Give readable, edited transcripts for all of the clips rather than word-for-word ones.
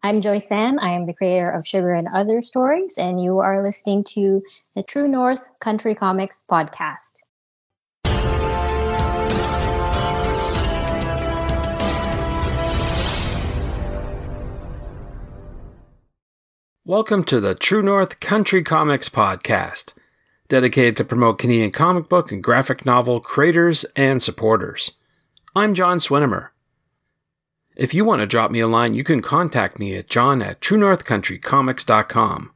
I'm Joy San. I am the creator of Sugar and Other Stories, and you are listening to the True North Country Comics podcast. Welcome to the True North Country Comics podcast, dedicated to promote Canadian comic book and graphic novel creators and supporters. I'm John Swinimer. If you want to drop me a line, you can contact me at john@truenorthcountrycomics.com.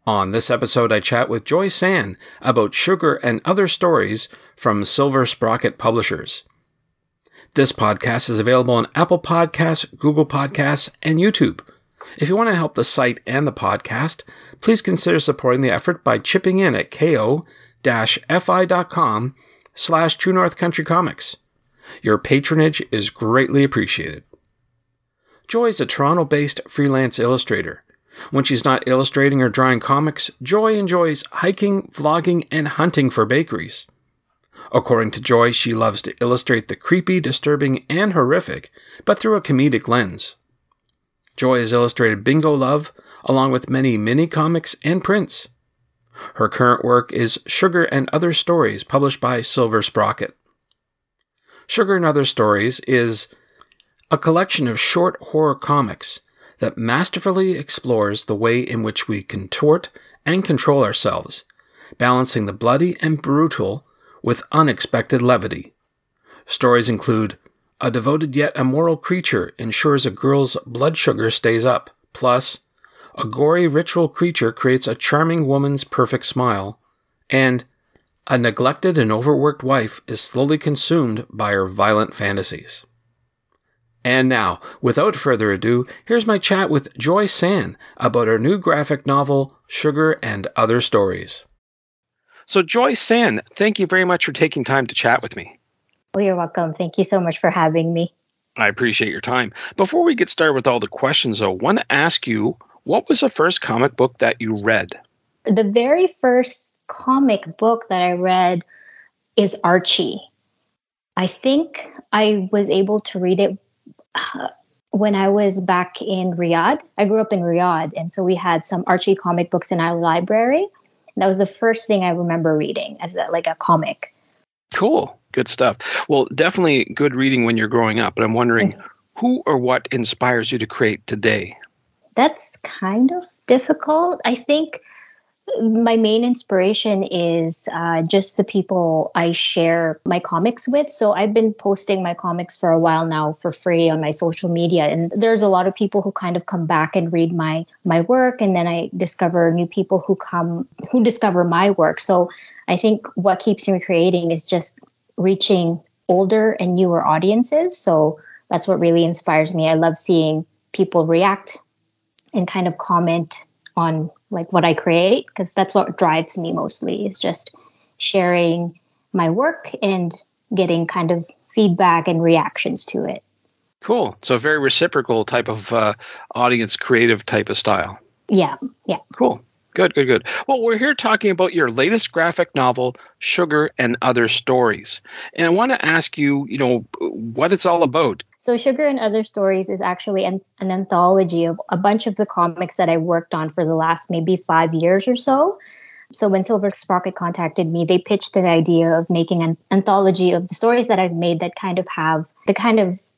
On this episode, I chat with Joy San about Sugar and Other Stories from Silver Sprocket Publishers. This podcast is available on Apple Podcasts, Google Podcasts, and YouTube. If you want to help the site and the podcast, please consider supporting the effort by chipping in at ko-fi.com/truenorthcountrycomics. Your patronage is greatly appreciated. Joy is a Toronto-based freelance illustrator. When she's not illustrating or drawing comics, Joy enjoys hiking, vlogging, and hunting for bakeries. According to Joy, she loves to illustrate the creepy, disturbing, and horrific, but through a comedic lens. Joy has illustrated Bingo Love, along with many mini-comics and prints. Her current work is Sugar and Other Stories, published by Silver Sprocket. Sugar and Other Stories is a collection of short horror comics that masterfully explores the way in which we contort and control ourselves, balancing the bloody and brutal with unexpected levity. Stories include a devoted yet immoral creature ensures a girl's blood sugar stays up, plus a gory ritual creature creates a charming woman's perfect smile, and a neglected and overworked wife is slowly consumed by her violent fantasies. And now, without further ado, here's my chat with Joy San about her new graphic novel, Sugar and Other Stories. So Joy San, thank you very much for taking time to chat with me. Well, you're welcome. Thank you so much for having me. I appreciate your time. Before we get started with all the questions, though, I want to ask you, what was the first comic book that you read? The very first comic book that I read is Archie. I think I was able to read it when I was back in Riyadh. I grew up in Riyadh, and so we had some Archie comic books in our library. That was the first thing I remember reading as a comic. Cool. Good stuff. Well, definitely good reading when you're growing up, but I'm wondering who or what inspires you to create today? That's kind of difficult. I think my main inspiration is just the people I share my comics with. So I've been posting my comics for a while now for free on my social media. And there's a lot of people who kind of come back and read my work. And then I discover new people who discover my work. So I think what keeps me creating is just reaching older and newer audiences. So that's what really inspires me. I love seeing people react and kind of comment on what I create, because that's what drives me mostly, is just sharing my work and getting kind of feedback and reactions to it. Cool. So a very reciprocal type of audience, creative type of style. Yeah. Cool. Good. Well, we're here talking about your latest graphic novel, Sugar and Other Stories. And I want to ask you, what it's all about. So Sugar and Other Stories is actually an anthology of a bunch of the comics that I worked on for the last maybe 5 years or so. So when Silver Sprocket contacted me, they pitched the idea of making an anthology of the stories that I've made that kind of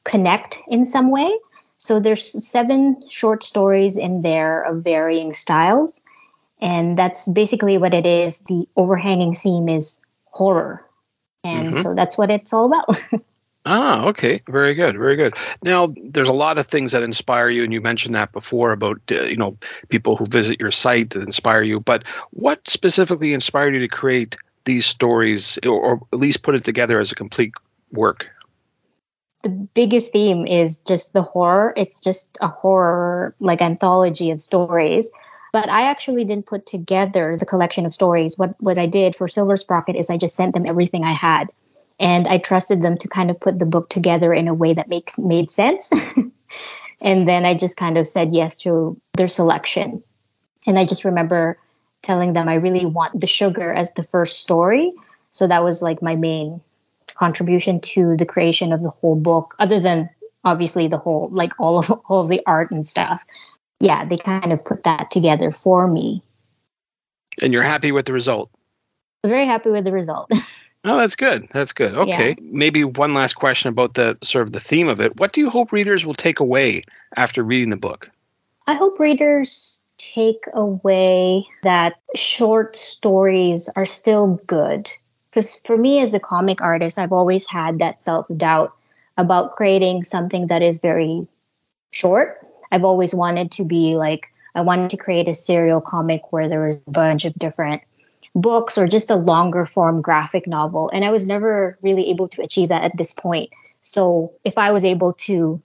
connect in some way. So there's 7 short stories in there of varying styles. And that's basically what it is. The overhanging theme is horror. And so that's what it's all about. Ah, okay. Very good. Now, there's a lot of things that inspire you, and you mentioned that before about, people who visit your site that inspire you. But what specifically inspired you to create these stories, or at least put it together as a complete work? The biggest theme is just the horror. It's just a horror, anthology of stories. But I actually didn't put together the collection of stories. What I did for Silver Sprocket is I just sent them everything I had. And I trusted them to kind of put the book together in a way that made sense. And then I just kind of said yes to their selection. And I just remember telling them I really want the sugar as the first story. So that was my main contribution to the creation of the whole book, other than obviously the whole, like all of the art and stuff. Yeah, they kind of put that together for me. And you're happy with the result? I'm very happy with the result. Oh, that's good. That's good. Okay. Yeah. Maybe one last question about the sort of the theme of it. What do you hope readers will take away after reading the book? I hope readers take away that short stories are still good. Because for me as a comic artist, I've always had that self-doubt about creating something that is very short. I've always wanted to be like, I wanted to create a serial comic where there was a bunch of different books or just a longer form graphic novel. And I was never really able to achieve that at this point. So if I was able to,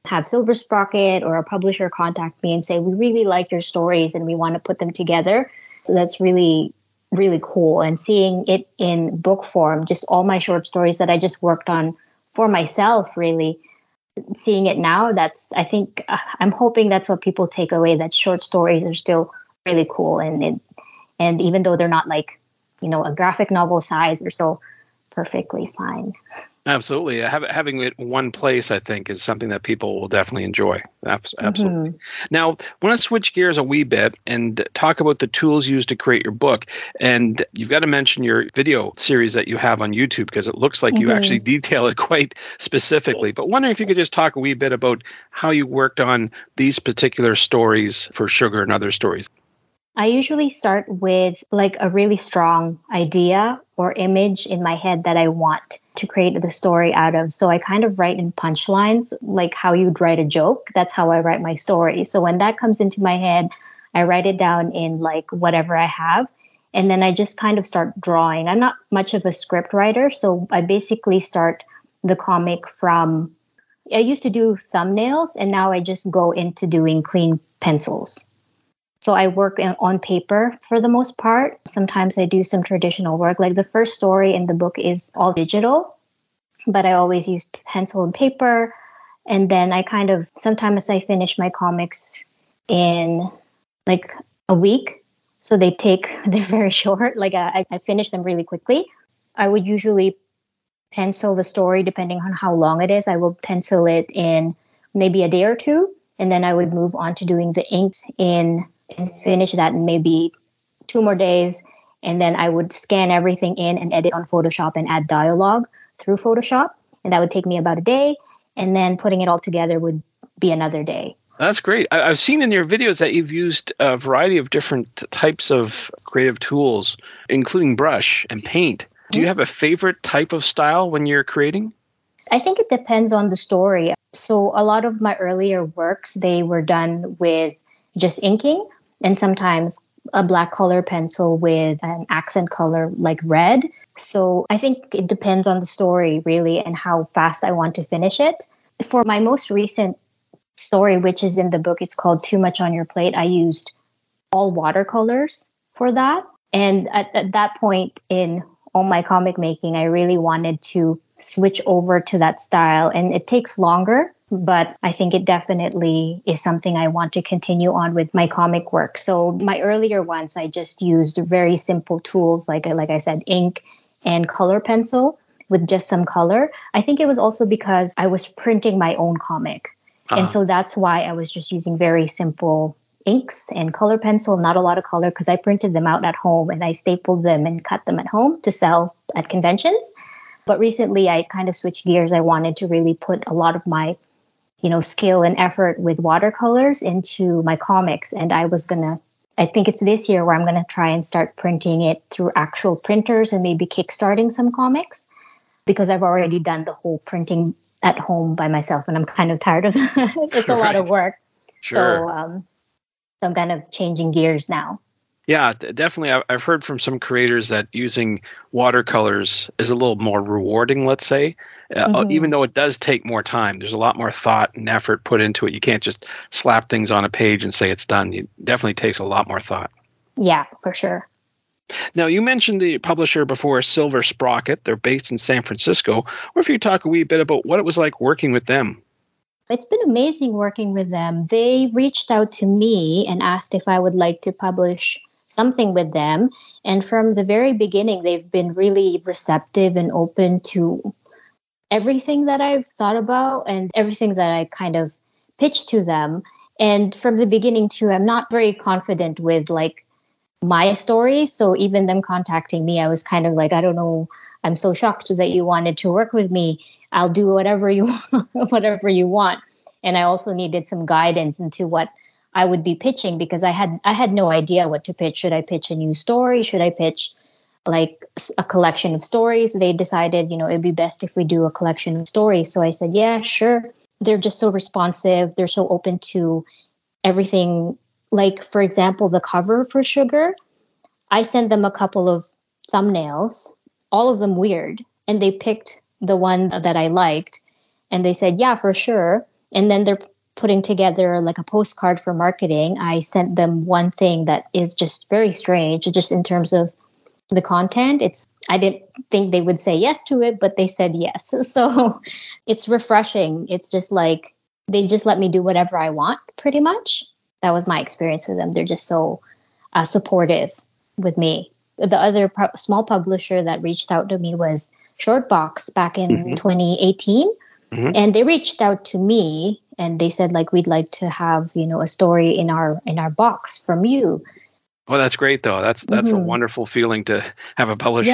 have Silver Sprocket or a publisher contact me and say, we really like your stories and we want to put them together. So that's really, really cool. And seeing it in book form, just all my short stories that I just worked on for myself, really seeing it now, I'm hoping that's what people take away, that short stories are still really cool. And even though they're not like, a graphic novel size, they're still perfectly fine. Absolutely. Having it in one place, I think, is something that people will definitely enjoy. Absolutely. Mm-hmm. Now, I want to switch gears a wee bit and talk about the tools used to create your book. And you've got to mention your video series that you have on YouTube, because it looks like you actually detail it quite specifically. But wondering if you could just talk a wee bit about how you worked on these particular stories for Sugar and Other Stories. I usually start with like a really strong idea or image in my head that I want to create the story out of. So I kind of write in punchlines, like how you'd write a joke. That's how I write my story. So when that comes into my head, I write it down in like whatever I have. And then I just kind of start drawing. I'm not much of a script writer. So I basically start the comic from, I used to do thumbnails and now I just go into doing clean pencils. So I work on paper for the most part. Sometimes I do some traditional work. Like the first story in the book is all digital, but I always use pencil and paper. And then sometimes I finish my comics in like a week. So they're very short. Like I finish them really quickly. I would usually pencil the story depending on how long it is. I will pencil it in maybe a day or two. And then I would move on to doing the inks and finish that in maybe 2 more days. And then I would scan everything in and edit on Photoshop and add dialogue through Photoshop. And that would take me about a day. And then putting it all together would be another day. That's great. I've seen in your videos that you've used a variety of different types of creative tools, including brush and paint. Do you have a favorite type of style when you're creating? I think it depends on the story. So a lot of my earlier works, they were done with just inking and sometimes a black color pencil with an accent color like red. So I think it depends on the story really and how fast I want to finish it. For my most recent story, which is in the book, it's called Too Much on Your Plate. I used all watercolors for that. And at that point in all my comic making, I really wanted to switch over to that style. And it takes longer, but I think it definitely is something I want to continue on with my comic work. So my earlier ones, I just used very simple tools, like I said, ink and color pencil with just some color. I think it was also because I was printing my own comic. And so that's why I was just using very simple inks and color pencil, not a lot of color, because I printed them out at home and I stapled them and cut them at home to sell at conventions. But recently I kind of switched gears. I wanted to really put a lot of my, skill and effort with watercolors into my comics. And I think it's this year where I'm going to try and start printing it through actual printers and maybe kickstarting some comics, because I've already done the whole printing at home by myself and I'm kind of tired of it. It's a lot of work. Sure. So I'm kind of changing gears now. Yeah, definitely. I've heard from some creators that using watercolors is a little more rewarding, let's say, even though it does take more time. There's a lot more thought and effort put into it. You can't just slap things on a page and say it's done. It definitely takes a lot more thought. Yeah, for sure. Now, you mentioned the publisher before, Silver Sprocket. They're based in San Francisco. Or if you talk a wee bit about what it was like working with them. It's been amazing working with them. They reached out to me and asked if I would like to publish something with them. And from the very beginning, they've been really receptive and open to everything that I've thought about and everything that I kind of pitched to them. And from the beginning too, I'm not very confident with like my story. So even them contacting me, I was kind of like, I don't know, I'm so shocked that you wanted to work with me. I'll do whatever you whatever you want. And I also needed some guidance into what I would be pitching, because I had no idea what to pitch. Should I pitch a new story? Should I pitch like a collection of stories? They decided, it'd be best if we do a collection of stories. So I said, yeah, sure. They're just so responsive. They're so open to everything. Like, for example, the cover for Sugar, I sent them a couple of thumbnails, all of them weird. And they picked the one that I liked. And they said, yeah, for sure. And then they're putting together like a postcard for marketing. I sent them one thing that is just very strange, just in terms of the content. I didn't think they would say yes to it, but they said yes. So it's refreshing. It's just like they just let me do whatever I want, pretty much. That was my experience with them. They're just so supportive with me. The other small publisher that reached out to me was Shortbox back in 2018. And they reached out to me and they said, like, we'd like to have, a story in our box from you. Well, that's great, though. That's a wonderful feeling to have a publisher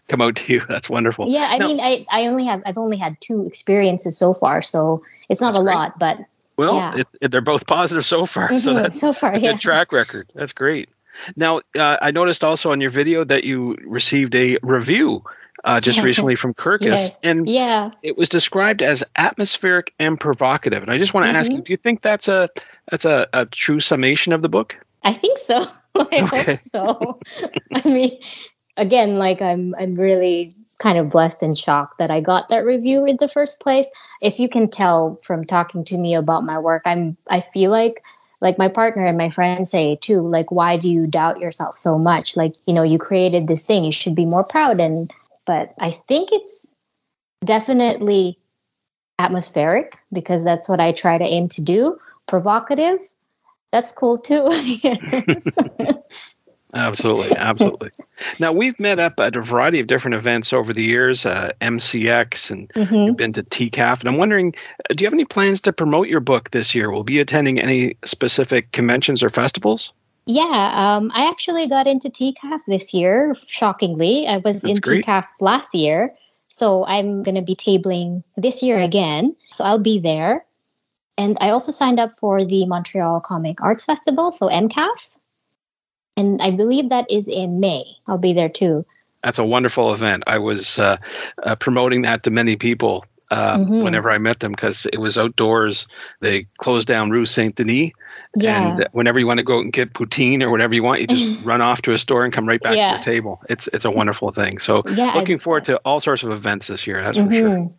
come out to you. That's wonderful. Yeah, I mean, I've only had 2 experiences so far, so it's not a lot, but well, they're both positive so far. So that's so far, a good track record. That's great. Now, I noticed also on your video that you received a review just recently from Kirkus, and it was described as atmospheric and provocative. And I just want to ask you, do you think that's a true summation of the book? I think so. I hope so. I mean, again, like I'm really kind of blessed and shocked that I got that review in the first place. If you can tell from talking to me about my work, I feel like my partner and my friends say too, like, why do you doubt yourself so much? Like, you created this thing, you should be more proud. But I think it's definitely atmospheric, because that's what I try to aim to do. Provocative, that's cool too. Absolutely. Now, we've met up at a variety of different events over the years, MCX, and you've been to TCAF. And I'm wondering, do you have any plans to promote your book this year? Will you be attending any specific conventions or festivals? Yeah, I actually got into TCAF this year, shockingly. I was in TCAF last year, so I'm going to be tabling this year again. So I'll be there. And I also signed up for the Montreal Comic Arts Festival, so MCAF. And I believe that is in May. I'll be there too. That's a wonderful event. I was promoting that to many people whenever I met them, because it was outdoors. They closed down Rue Saint-Denis. Yeah. And whenever you want to go and get poutine or whatever you want, you just run off to a store and come right back to the table. It's a wonderful thing. So looking forward to all sorts of events this year. That's for sure.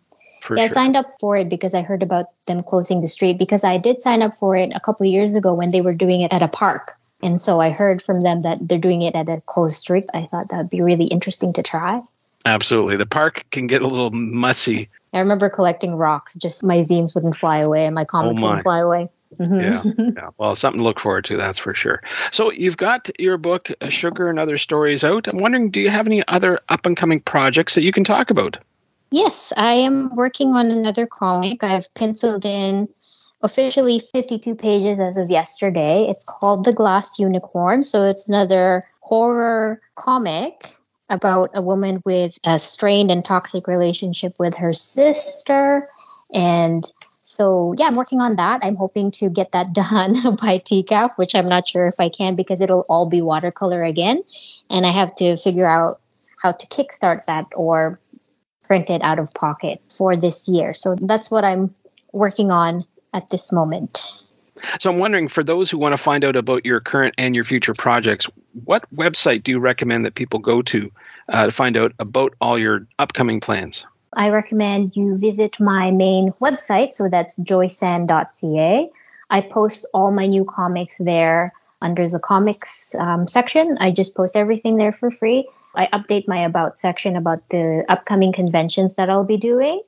I signed up for it because I heard about them closing the street, because I did sign up for it a couple of years ago when they were doing it at a park. And so I heard from them that they're doing it at a closed street. I thought that would be really interesting to try. Absolutely. The park can get a little messy. I remember collecting rocks. Just my zines wouldn't fly away and my comics wouldn't fly away. Yeah. Well, something to look forward to, that's for sure. So you've got your book, Sugar and Other Stories, out. I'm wondering, do you have any other up-and-coming projects that you can talk about? Yes, I am working on another comic. I've penciled in officially 52 pages as of yesterday. It's called The Glass Unicorn. So it's another horror comic about a woman with a strained and toxic relationship with her sister. And so, I'm working on that. I'm hoping to get that done by TCAF, which I'm not sure if I can, because it'll all be watercolor again. And I have to figure out how to kickstart that or print it out of pocket for this year. So that's what I'm working on at this moment. So I'm wondering, for those who want to find out about your current and your future projects, what website do you recommend that people go to find out about all your upcoming plans? I recommend you visit my main website. So that's joysan.ca. I post all my new comics there under the comics section. I just post everything there for free. I update my about section about the upcoming conventions that I'll be doing.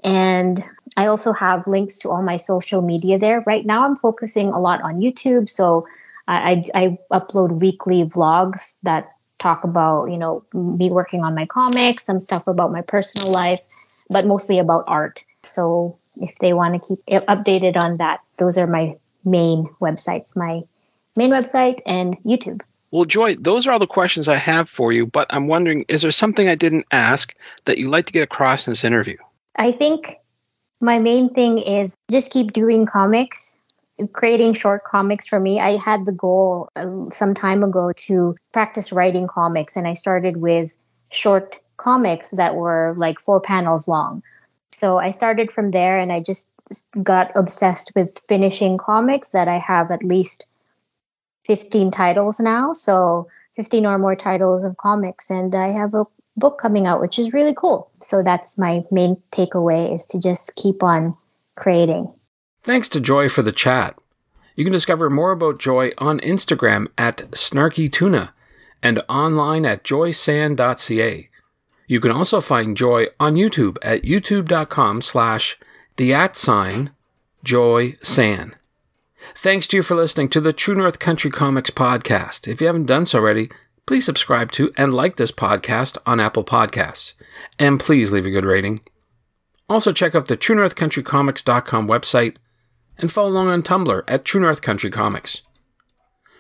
And I also have links to all my social media there. Right now, I'm focusing a lot on YouTube. So I upload weekly vlogs that talk about, me working on my comics, some stuff about my personal life. but mostly about art. So if they want to keep updated on that, those are my main websites, my main website and YouTube. Well, Joy, those are all the questions I have for you, but I'm wondering, is there something I didn't ask that you'd like to get across in this interview? I think my main thing is just keep doing comics, creating short comics for me. I had the goal some time ago to practice writing comics, and I started with short comics that were like 4 panels long. So I started from there, and I just got obsessed with finishing comics that I have at least 15 titles now. So 15 or more titles of comics. And I have a book coming out, which is really cool. So that's my main takeaway, is to just keep on creating. Thanks to Joy for the chat. You can discover more about Joy on Instagram at snarkytuna and online at joysan.ca. You can also find Joy on YouTube at youtube.com/joysan. Thanks to you for listening to the True North Country Comics podcast. If you haven't done so already, please subscribe to and like this podcast on Apple Podcasts. And please leave a good rating. Also check out the TrueNorthCountryComics.com website and follow along on Tumblr at True North Country Comics.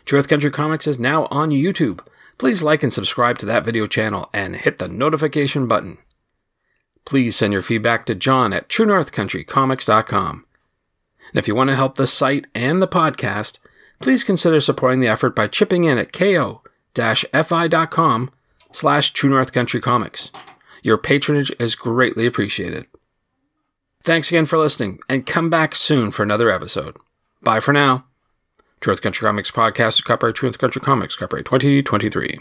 True North Country Comics is now on YouTube. Please like and subscribe to that video channel and hit the notification button. Please send your feedback to John at TrueNorthCountryComics.com. And if you want to help the site and the podcast, please consider supporting the effort by chipping in at ko-fi.com/TrueNorthCountryComics. Your patronage is greatly appreciated. Thanks again for listening, and come back soon for another episode. Bye for now. True North Country Comics Podcast is copyright True North Country Comics, copyright 2023.